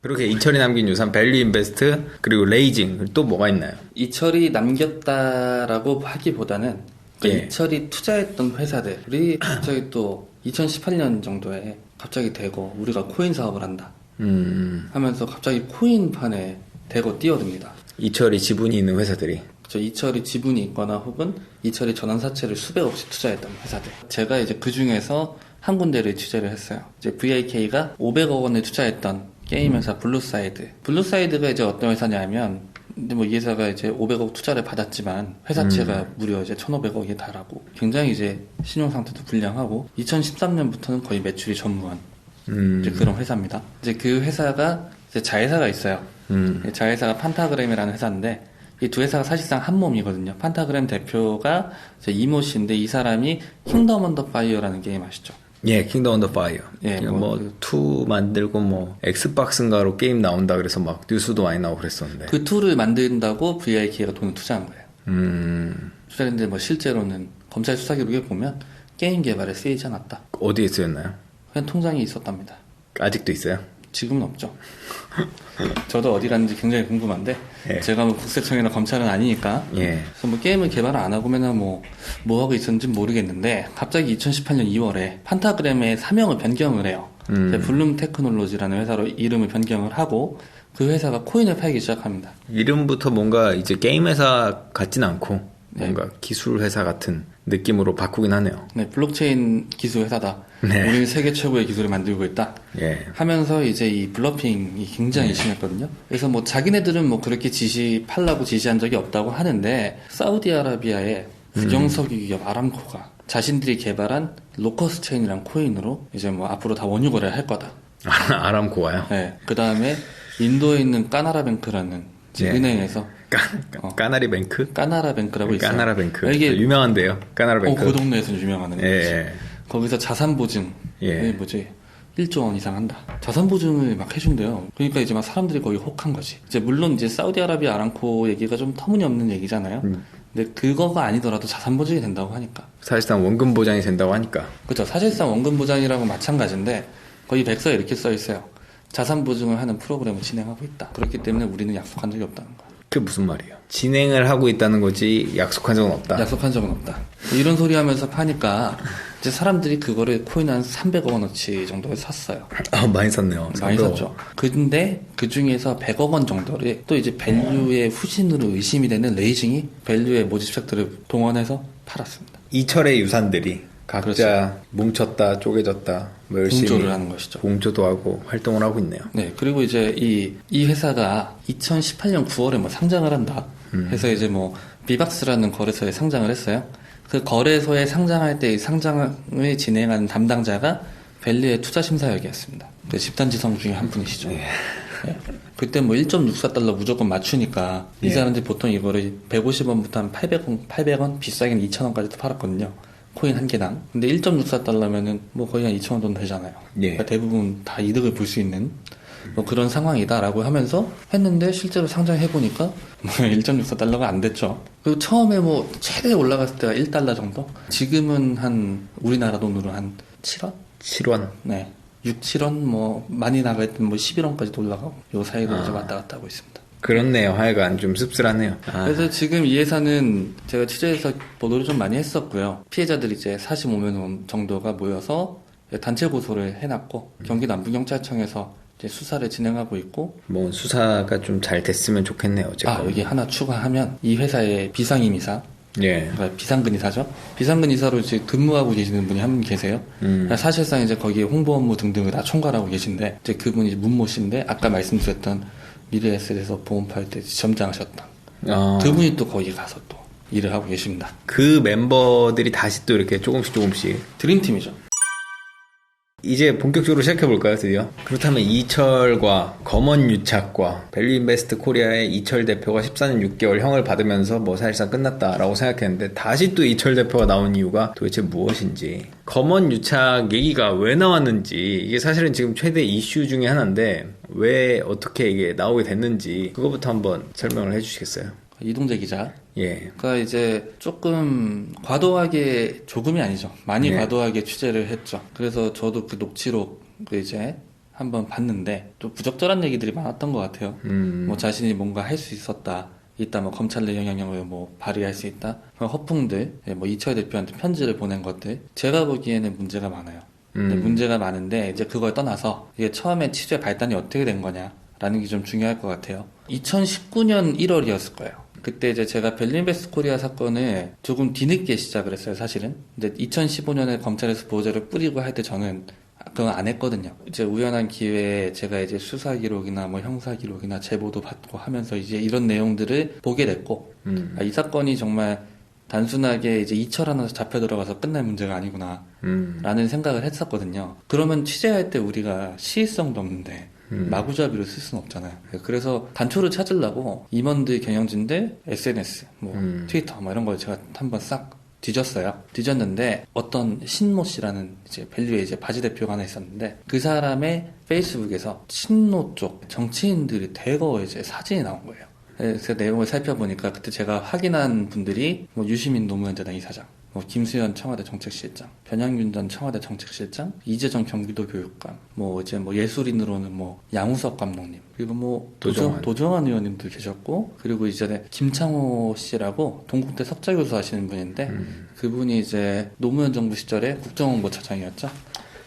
그렇게 이철이 남긴 유산 밸류 인베스트 그리고 레이징 또 뭐가 있나요? 이철이 남겼다라고 하기보다는 예. 이철이 투자했던 회사들이 갑자기 또 2018년 정도에 갑자기 되고 우리가 코인 사업을 한다 하면서 갑자기 코인판에 대거 뛰어듭니다. 이철이 지분이 있는 회사들이. 이철이 지분이 있거나 혹은 이철이 전환사채를 수백억씩 투자했던 회사들. 제가 이제 그 중에서 한 군데를 취재를 했어요. 이제 VIK가 500억 원을 투자했던 게임 회사 블루사이드. 블루사이드가 이제 어떤 회사냐면, 근데 뭐 이 회사가 이제 500억 투자를 받았지만 회사채가 무려 이제 1,500억에 달하고 굉장히 이제 신용 상태도 불량하고 2013년부터는 거의 매출이 전무한 이제 그런 회사입니다. 이제 그 회사가 이제 자회사가 있어요. 자회사가 판타그램이라는 회사인데 이 두 회사가 사실상 한 몸이거든요. 판타그램 대표가 이제 이모 씨인데 이 사람이 킹덤 언더 파이어라는 게임 아시죠? 예, 킹덤 언더 파이어. 예, 뭐2 만들고 뭐 엑스박스인가로 게임 나온다 그래서 막 뉴스도 많이 나오고 그랬었는데. 그 2를 만든다고 VIK가 돈을 투자한 거예요. 투자했는데 뭐 실제로는 검찰 수사 기록에 보면 게임 개발에 쓰이지 않았다. 어디에 쓰였나요? 그냥 통장이 있었답니다. 아직도 있어요? 지금은 없죠. 저도 어디 갔는지 굉장히 궁금한데 예. 제가 뭐 국세청이나 검찰은 아니니까 예. 그래서 뭐 게임을 개발을 안 하고 맨날 뭐 하고 있었는지 모르겠는데 갑자기 2018년 2월에 판타그램의 사명을 변경을 해요. 블룸 테크놀로지라는 회사로 이름을 변경을 하고 그 회사가 코인을 팔기 시작합니다. 이름부터 뭔가 이제 게임 회사 같진 않고 뭔가 기술 회사 같은 느낌으로 바꾸긴 하네요. 네, 블록체인 기술 회사다. 네. 우리는 세계 최고의 기술을 만들고 있다. 예. 하면서 이제 이 블러핑이 굉장히 심했거든요. 그래서 뭐 자기네들은 뭐 그렇게 팔라고 지시한 적이 없다고 하는데 사우디아라비아의 국영석유 기업 아람코가 자신들이 개발한 로커스 체인이란 코인으로 이제 뭐 앞으로 다 원유 거래를 할 거다. 아람코가요? 네. 그 다음에 인도에 있는 까나라뱅크라는 예. 은행에서 까나리 뱅크? 까나라 뱅크라고 있어요. 까나라 뱅크. 이게 유명한데요. 까나라 뱅크. 그 동네에서는 유명한 은행이죠. 예. 거기서 자산 보증, 예. 1조 원 이상 한다. 자산 보증을 막 해준대요. 그러니까 이제 막 사람들이 거의 혹한 거지. 이제 물론 이제 사우디아라비아 아람코 얘기가 좀 터무니없는 얘기잖아요. 근데 그거가 아니더라도 자산 보증이 된다고 하니까. 사실상 원금 보장이 된다고 하니까. 그렇죠. 사실상 원금 보장이라고 마찬가지인데 거의 백서에 이렇게 써 있어요. 자산 보증을 하는 프로그램을 진행하고 있다. 그렇기 때문에 우리는 약속한 적이 없다는 거야. 그게 무슨 말이에요? 진행을 하고 있다는 거지 약속한 적은 없다. 약속한 적은 없다. 이런 소리 하면서 파니까 이제 사람들이 그거를 코인 한 300억 원어치 정도를 샀어요. 많이 샀네요. 많이 300억. 샀죠. 근데 그 중에서 100억 원 정도를 또 이제 밸류의 후신으로 의심이 되는 레이징이 밸류의 모집책들을 동원해서 팔았습니다. 이철의 유산들이 각자 그렇죠. 뭉쳤다 쪼개졌다 뭐 열심히 공조를 하는 것이죠. 공조도 하고 활동을 하고 있네요. 네, 그리고 이제 이 회사가 2018년 9월에 뭐 상장을 한다. 해서 이제 뭐 비박스라는 거래소에 상장을 했어요. 그 거래소에 상장할 때 이 상장을 진행하는 담당자가 밸류의 투자심사역이었습니다. 그 집단지성 중에 한 분이시죠. 네. 그때 뭐 1.64달러 무조건 맞추니까 이 사람들이 보통 이거를 150원부터 한 800원 비싸게는 2,000원까지도 팔았거든요. 코인 한 개당. 근데 1.64달러면은 뭐 거의 한 2,000원 정도 되잖아요. 예. 그러니까 대부분 다 이득을 볼 수 있는 뭐 그런 상황이다라고 하면서 했는데 실제로 상장해보니까 뭐 1.64달러가 안 됐죠. 그리고 처음에 뭐 최대 올라갔을 때가 1달러 정도? 지금은 한 우리나라 돈으로 한 7원? 7원. 네. 6, 7원 뭐 많이 나갈 때는 뭐 11원까지도 올라가고 요 사이로 이제 왔다 갔다 하고 있습니다. 그렇네요. 하여간 좀 씁쓸하네요. 그래서 지금 이 회사는 제가 취재해서 보도를 좀 많이 했었고요. 피해자들이 이제 45명 원 정도가 모여서 단체 고소를 해놨고 경기 남부경찰청에서 이제 수사를 진행하고 있고 뭐 수사가 좀 잘 됐으면 좋겠네요. 어쨌건. 여기 하나 추가하면 이 회사의 비상임이사 예. 그러니까 비상근이사죠. 비상근이사로 이제 근무하고 계시는 분이 한 분 계세요. 그러니까 사실상 이제 거기에 홍보 업무 등등을 다 총괄하고 계신데 이제 그분이 문모 씨인데 아까 말씀드렸던 미래에셋에서 보험 팔 때 점장하셨던 그분이 또 거기 가서 또 일을 하고 계십니다. 그 멤버들이 다시 또 이렇게 조금씩 드림팀이죠. 이제 본격적으로 시작해볼까요, 드디어? 그렇다면 이철과 검언유착과 밸류인베스트 코리아의 이철 대표가 14년 6개월 형을 받으면서 뭐 사실상 끝났다라고 생각했는데 다시 또 이철 대표가 나온 이유가 도대체 무엇인지, 검언유착 얘기가 왜 나왔는지, 이게 사실은 지금 최대 이슈 중에 하나인데 왜 어떻게 이게 나오게 됐는지 그거부터 한번 설명을 해주시겠어요? 이동재 기자. 예. 그러니까 이제 조금이 아니죠. 많이 과도하게 취재를 했죠. 그래서 저도 그 녹취록 이제 한번 봤는데 또 부적절한 얘기들이 많았던 것 같아요. 뭐 자신이 뭔가 할 수 있었다. 이따 뭐 검찰 내 영향력을 뭐 발휘할 수 있다. 허풍들, 뭐 이철 대표한테 편지를 보낸 것들. 제가 보기에는 문제가 많아요. 근데 문제가 많은데 이제 그걸 떠나서 이게 처음에 취재 발단이 어떻게 된 거냐라는 게 좀 중요할 것 같아요. 2019년 1월이었을 거예요. 그때 이제 제가 벨린베스트 코리아 사건을 조금 뒤늦게 시작을 했어요, 사실은. 근데 2015년에 검찰에서 보호자를 뿌리고 할 때 저는 그건 안 했거든요. 이제 우연한 기회에 제가 이제 수사 기록이나 뭐 형사 기록이나 제보도 받고 하면서 이제 이런 내용들을 보게 됐고, 이 사건이 정말 단순하게 이제 이철 하나 잡혀 들어가서 끝날 문제가 아니구나, 라는 생각을 했었거든요. 그러면 취재할 때 우리가 시의성도 없는데, 마구잡이로 쓸 수는 없잖아요. 그래서 단초를 찾으려고 임원들, 경영진들, SNS, 뭐 트위터 뭐 이런 걸 제가 한번 싹 뒤졌어요. 뒤졌는데 어떤 신모 씨라는 이제 밸류의 이제 바지 대표가 하나 있었는데 그 사람의 페이스북에서 친노 쪽 정치인들이 대거 이제 사진이 나온 거예요. 그래서 내용을 살펴보니까 그때 제가 확인한 분들이 뭐 유시민 노무현재단 이사장, 뭐 김수현 청와대 정책실장, 변양균 전 청와대 정책실장, 이재정 경기도 교육감, 뭐 이제 뭐 예술인으로는 뭐 양우석 감독님, 그리고 뭐 도정환 의원님도 계셨고, 그리고 이전에 김창호 씨라고 동국대 석좌교수 하시는 분인데 그분이 이제 노무현 정부 시절에 국정원고 차장이었죠.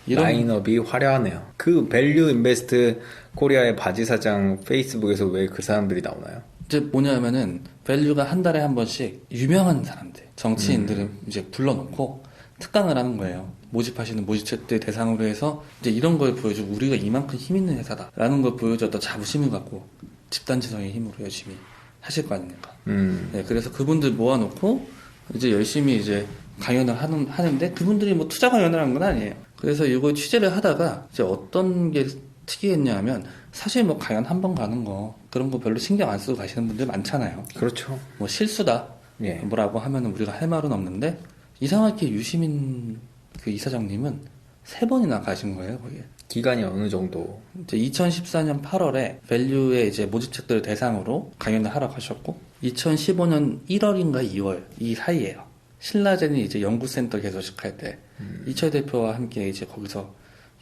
이런 라인업이 화려하네요. 그 밸류 인베스트 코리아의 바지 사장 페이스북에서 왜 그 사람들이 나오나요? 이제 뭐냐면은 밸류가 한 달에 한 번씩 유명한 사람들, 정치인들을 이제 불러놓고 특강을 하는 거예요. 모집하시는 모집자들 대상으로 해서 이제 이런 걸 보여주고 우리가 이만큼 힘 있는 회사다라는 걸 보여줬다 자부심을 갖고 집단지성의 힘으로 열심히 하실 거 아닙니까? 네, 그래서 그분들 모아놓고 이제 열심히 이제 강연을 하는데 그분들이 뭐 투자 강연을 한 건 아니에요. 그래서 이걸 취재를 하다가 이제 어떤 게 특이했냐 하면 사실 뭐 강연 한 번 가는 거 그런 거 별로 신경 안 쓰고 가시는 분들 많잖아요. 그렇죠. 뭐 실수다. 예. 뭐라고 하면은 우리가 할 말은 없는데 이상하게 유시민 그 이사장님은 3번이나 가신 거예요, 거기에. 기간이 어느 정도? 이제 2014년 8월에 밸류의 이제 모집책들을 대상으로 강연을 하러 가셨고 2015년 1월인가 2월 이 사이에요. 신라젠이 이제 연구센터 개소식할 때 이철 대표와 함께 이제 거기서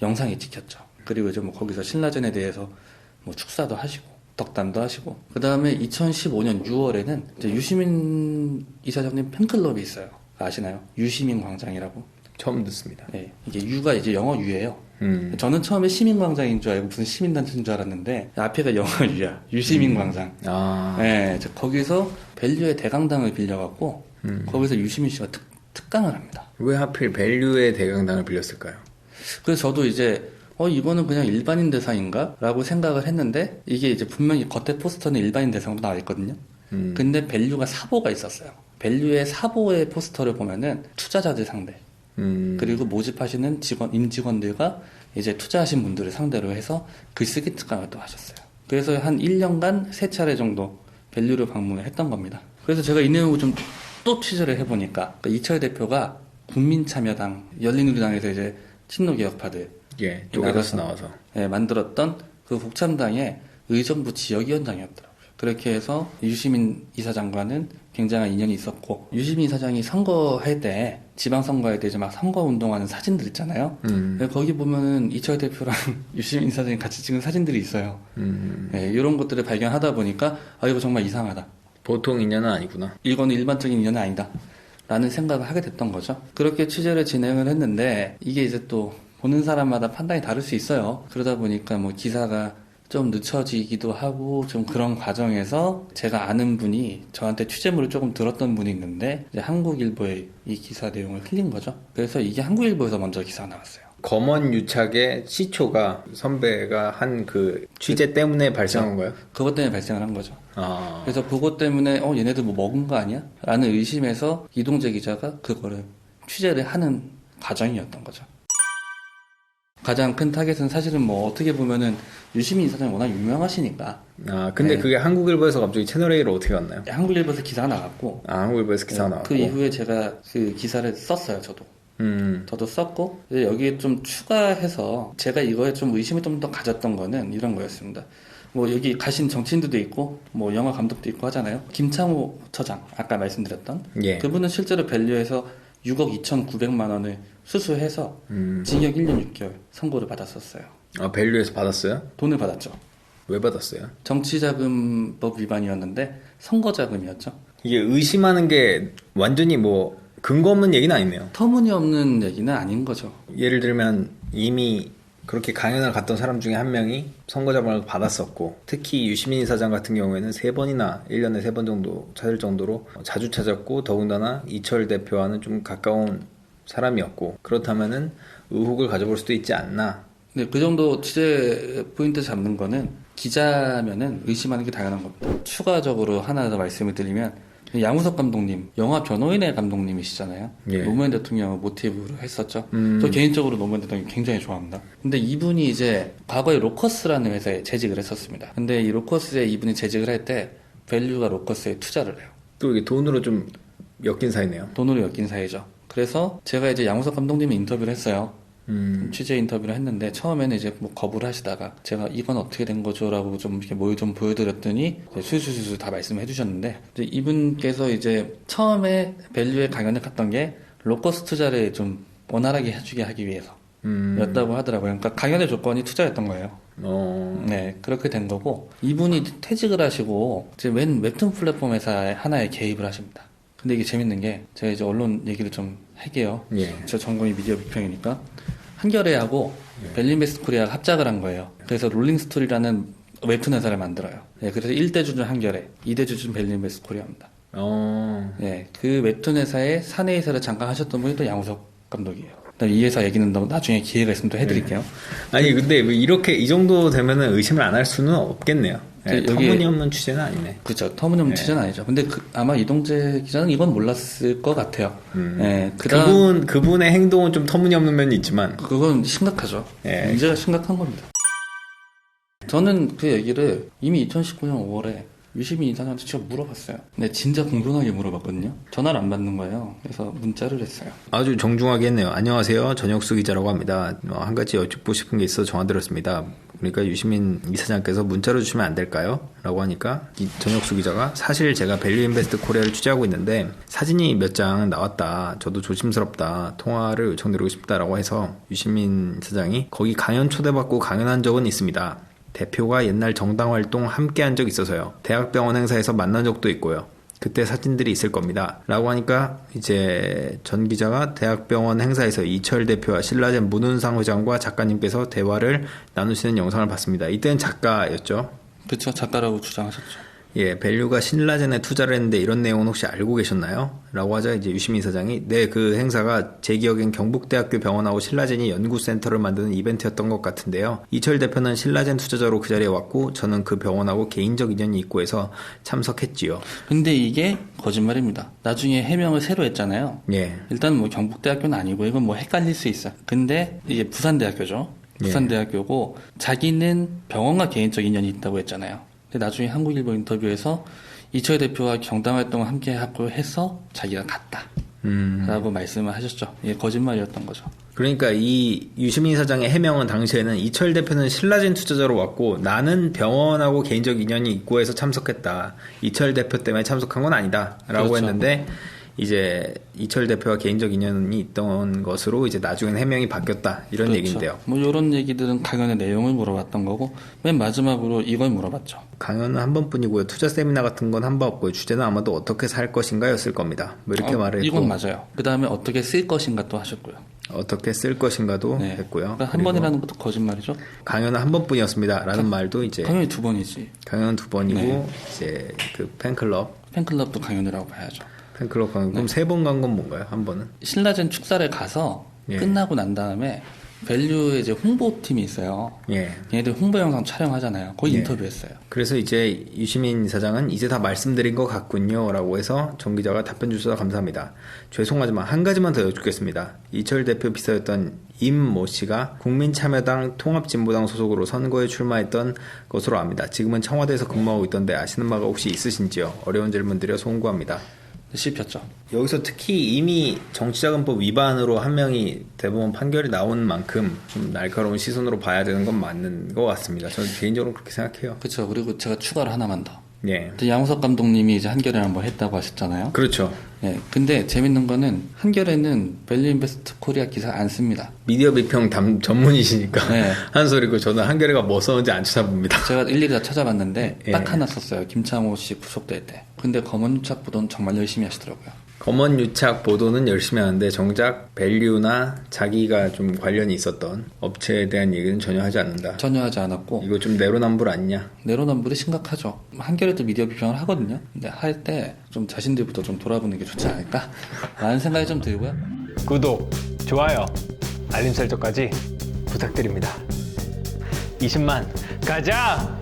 영상이 찍혔죠. 그리고 이제 뭐 거기서 신라젠에 대해서 뭐 축사도 하시고 덕담도 하시고 그 다음에 2015년 6월에는 이제 유시민 이사장님 팬클럽이 있어요. 아시나요? 유시민 광장이라고. 처음 듣습니다. 네, 이게 유가 이제 영어 유예요. 저는 처음에 시민광장인 줄 알고 무슨 시민단체인 줄 알았는데 앞에가 영어 유야. 유시민광장. 네, 거기서 밸류의 대강당을 빌려갖고 거기서 유시민 씨가 특강을 합니다. 왜 하필 밸류의 대강당을 빌렸을까요? 그래서 저도 이제 이거는 그냥 일반인 대상인가? 라고 생각을 했는데 이게 이제 분명히 겉에 포스터는 일반인 대상으로 나와 있거든요. 근데 밸류가 사보가 있었어요. 밸류의 사보의 포스터를 보면은 투자자들 상대 그리고 모집하시는 임직원들과 이제 투자하신 분들을 상대로 해서 글쓰기 특강을 또 하셨어요. 그래서 한 1년간 3차례 정도 밸류를 방문을 했던 겁니다. 그래서 제가 이 내용을 좀 또 취재를 해보니까 이철 대표가 국민참여당, 열린우리당에서 이제 친노개혁파들 쪼개서 나와서 만들었던 그 복참당의 의정부 지역위원장이었더라고요. 그렇게 해서 유시민 이사장과는 굉장한 인연이 있었고 유시민 이사장이 선거할 때 지방선거할 때 이제 막 선거운동하는 사진들 있잖아요. 거기 보면은 이철 대표랑 유시민 이사장이 같이 찍은 사진들이 있어요. 이런 것들을 발견하다 보니까 이거 정말 이상하다. 보통 인연은 아니구나. 이거는 일반적인 인연은 아니다. 라는 생각을 하게 됐던 거죠. 그렇게 취재를 진행을 했는데 이게 이제 또 보는 사람마다 판단이 다를 수 있어요. 그러다 보니까 뭐 기사가 좀 늦춰지기도 하고 좀 그런 과정에서 제가 아는 분이 저한테 취재물을 조금 들었던 분이 있는데 이제 한국일보에 이 기사 내용을 흘린 거죠. 그래서 이게 한국일보에서 먼저 기사가 나왔어요. 검언 유착의 시초가 선배가 한 그 취재 때문에 발생한 거예요? 그것 때문에 발생을 한 거죠. 그래서 그것 때문에 얘네들 뭐 먹은 거 아니야? 라는 의심에서 이동재 기자가 그거를 취재를 하는 과정이었던 거죠. 가장 큰 타겟은 사실은 뭐 어떻게 보면은 유시민 이사장이 워낙 유명하시니까. 근데 그게 한국일보에서 갑자기 채널A로 어떻게 갔나요? 한국일보에서 기사가 나갔고. 한국일보에서 기사가 나왔고. 그 이후에 제가 그 기사를 썼어요, 저도. 저도 썼고, 여기에 좀 추가해서 제가 이거에 좀 의심을 좀 더 가졌던 거는 이런 거였습니다. 뭐 여기 가신 정치인들도 있고, 뭐 영화 감독도 있고 하잖아요. 김창호 처장, 아까 말씀드렸던. 그분은 실제로 밸류에서 6억 2,900만 원을 수수해서 징역 1년 6개월 선고를 받았었어요. 밸류에서 받았어요? 돈을 받았죠. 왜 받았어요? 정치자금법 위반이었는데 선거자금이었죠. 이게 의심하는 게 완전히 뭐 근거 없는 얘기는 아니네요. 터무니없는 얘기는 아닌 거죠. 예를 들면 이미 그렇게 강연을 갔던 사람 중에 한 명이 선거자금을 받았었고, 특히 유시민 사장 같은 경우에는 3번이나 1년에 3번 정도 찾을 정도로 자주 찾았고, 더군다나 이철 대표와는 좀 가까운 사람이었고, 그렇다면은 의혹을 가져볼 수도 있지 않나. 네, 그 정도 취재 포인트 잡는 거는 기자면은 의심하는 게 당연한 겁니다. 추가적으로 하나 더 말씀을 드리면, 양우석 감독님, 영화 변호인의 감독님이시잖아요. 예. 노무현 대통령을 모티브로 했었죠. 저 개인적으로 노무현 대통령 굉장히 좋아합니다. 근데 이분이 이제 과거에 로커스라는 회사에 재직을 했었습니다. 근데 이 로커스에 이분이 재직을 할 때 밸류가 로커스에 투자를 해요. 또 이게 돈으로 좀 엮인 사이네요. 돈으로 엮인 사이죠. 그래서 제가 이제 양우석 감독님이 인터뷰를 했어요. 취재 인터뷰를 했는데 처음에는 이제 뭐 거부를 하시다가 제가 이건 어떻게 된 거죠라고 좀 이렇게 뭘 좀 보여드렸더니 술술술 다 말씀해 주셨는데, 이제 이분께서 이제 처음에 밸류에 강연을 갔던 게 로커스 투자를 좀 원활하게 해주게 하기 위해서 였다고 하더라고요. 그러니까 강연의 조건이 투자였던 거예요. 네, 그렇게 된 거고, 이분이 퇴직을 하시고 이제 웹툰 플랫폼 회사에 하나에 개입을 하십니다. 근데 이게 재밌는 게, 제가 이제 언론 얘기를 좀 할게요. 예. 저 전공이 미디어 비평이니까. 한겨레하고 벨린베스트 코리아가 합작을 한 거예요. 그래서 롤링스토리라는 웹툰 회사를 만들어요. 네, 그래서 1대주주는 한겨레, 2대주주는 벨린베스트 코리아입니다. 네, 그 웹툰 회사의 사내이사를 잠깐 하셨던 분이 또 양우석 감독이에요. 이 회사 얘기는 나중에 기회가 있으면 또 해드릴게요. 아니 근데 왜 이렇게 이 정도 되면은 의심을 안 할 수는 없겠네요. 네, 여기- 터무니없는 취재는 아니네. 그렇죠. 터무니없는 취재는 아니죠. 근데 아마 이동재 기자는 이건 몰랐을 것 같아요. 네, 그분의 행동은 좀 터무니없는 면이 있지만, 그건 심각하죠. 예. 문제가 심각한 겁니다. 저는 그 얘기를 이미 2019년 5월에 유시민 이사장한테 제가 물어봤어요. 근데 진짜 공손하게 물어봤거든요. 전화를 안 받는 거예요. 그래서 문자를 했어요. 아주 정중하게 했네요. 안녕하세요. 전혁수 기자라고 합니다. 한 가지 여쭙고 싶은 게 있어서 전화드렸습니다. 그러니까 유시민 이사장께서 문자로 주시면 안 될까요? 라고 하니까 전혁수 기자가, 사실 제가 밸류인베스트 코리아를 취재하고 있는데 사진이 몇 장 나왔다. 저도 조심스럽다. 통화를 요청드리고 싶다라고 해서 유시민 사장이 거기 강연 초대받고 강연한 적은 있습니다. 대표가 옛날 정당 활동 함께 한 적 있어서요. 대학병원 행사에서 만난 적도 있고요. 그때 사진들이 있을 겁니다. 라고 하니까 이제 전 기자가 대학병원 행사에서 이철 대표와 신라젠 문훈상 회장과 작가님께서 대화를 나누시는 영상을 봤습니다. 이때는 작가였죠. 그쵸, 작가라고 주장하셨죠. 예, 밸류가 신라젠에 투자를 했는데 이런 내용은 혹시 알고 계셨나요? 라고 하자 이제 유시민 사장이, 네, 그 행사가 제 기억엔 경북대학교 병원하고 신라젠이 연구센터를 만드는 이벤트였던 것 같은데요. 이철 대표는 신라젠 투자자로 그 자리에 왔고 저는 그 병원하고 개인적 인연이 있고 해서 참석했지요. 근데 이게 거짓말입니다. 나중에 해명을 새로 했잖아요. 예. 일단 뭐 경북대학교는 아니고 이건 뭐 헷갈릴 수 있어. 근데 이게 부산대학교죠. 부산대학교고 자기는 병원과 개인적 인연이 있다고 했잖아요. 근데 나중에 한국일보 인터뷰에서 이철 대표와 경당 활동을 함께 하고 해서 자기가 갔다. 라고 말씀을 하셨죠. 이게 거짓말이었던 거죠. 그러니까 이 유시민 사장의 해명은 당시에는 이철 대표는 신라젠 투자자로 왔고 나는 병원하고 개인적 인연이 있고 해서 참석했다. 이철 대표 때문에 참석한 건 아니다. 라고 그렇죠. 했는데 이제 이철 대표와 개인적 인연이 있던 것으로 이제 나중엔 해명이 바뀌었다. 이런 그렇죠. 얘기인데요. 뭐 이런 얘기들은 강연의 내용을 물어봤던 거고 맨 마지막으로 이걸 물어봤죠. 강연은 한 번뿐이고요. 투자 세미나 같은 건 한 번 없고요. 주제는 아마도 어떻게 살 것인가 였을 겁니다. 뭐 이렇게 말을 했고. 이건 맞아요. 그 다음에 어떻게 쓸 것인가 또 하셨고요. 어떻게 쓸 것인가도 네. 했고요. 그러니까 한 번이라는 것도 거짓말이죠. 강연은 한 번뿐이었습니다. 라는 말도 이제 강연이 2번이지. 강연은 2번이고 네. 이제 그 팬클럽 팬클럽도 강연이라고 봐야죠. 팬클럽 강연. 그럼 3번 간 건 뭔가요? 한 번은? 신라젠 축사를 가서 예. 끝나고 난 다음에 밸류에 이제 홍보팀이 있어요. 예. 얘네들 홍보 영상 촬영하잖아요. 거기 예. 인터뷰했어요. 그래서 이제 유시민 사장은 이제 다 말씀드린 것 같군요. 라고 해서 정 기자가 답변 주셔서 감사합니다. 죄송하지만 한 가지만 더 여쭙겠습니다. 이철 대표 비서였던 임모 씨가 국민참여당 통합진보당 소속으로 선거에 출마했던 것으로 압니다. 지금은 청와대에서 근무하고 있던데 아시는 바가 혹시 있으신지요? 어려운 질문 드려 송구합니다. 씹혔죠. 여기서 특히 이미 정치자금법 위반으로 한 명이 대법원 판결이 나온 만큼 좀 날카로운 시선으로 봐야 되는 건 맞는 것 같습니다. 저는 개인적으로 그렇게 생각해요. 그렇죠. 그리고 제가 추가로 하나만 더. 예. 양우석 감독님이 이제 한겨레 한번 했다고 하셨잖아요. 그렇죠. 예. 근데 재밌는 거는 한겨레는 벨리인베스트 코리아 기사 안 씁니다. 미디어 비평 전문이시니까 네. 한 소리고 저는 한겨레가 뭐 썼는지 안 찾아봅니다. 제가 일일이 다 찾아봤는데 예. 딱 하나 썼어요. 김창호 씨 구속될 때. 근데 검언유착 보도는 정말 열심히 하시더라고요. 검언 유착 보도는 열심히 하는데 정작 밸류나 자기가 좀 관련이 있었던 업체에 대한 얘기는 전혀 하지 않는다. 전혀 하지 않았고 이거 좀 내로남불 아니냐? 내로남불이 심각하죠. 한겨레도 미디어 비평을 하거든요. 근데 할 때 좀 자신들부터 좀 돌아보는 게 좋지 않을까? 라는 생각이 좀 들고요. 구독, 좋아요, 알림 설정까지 부탁드립니다. 20만 가자!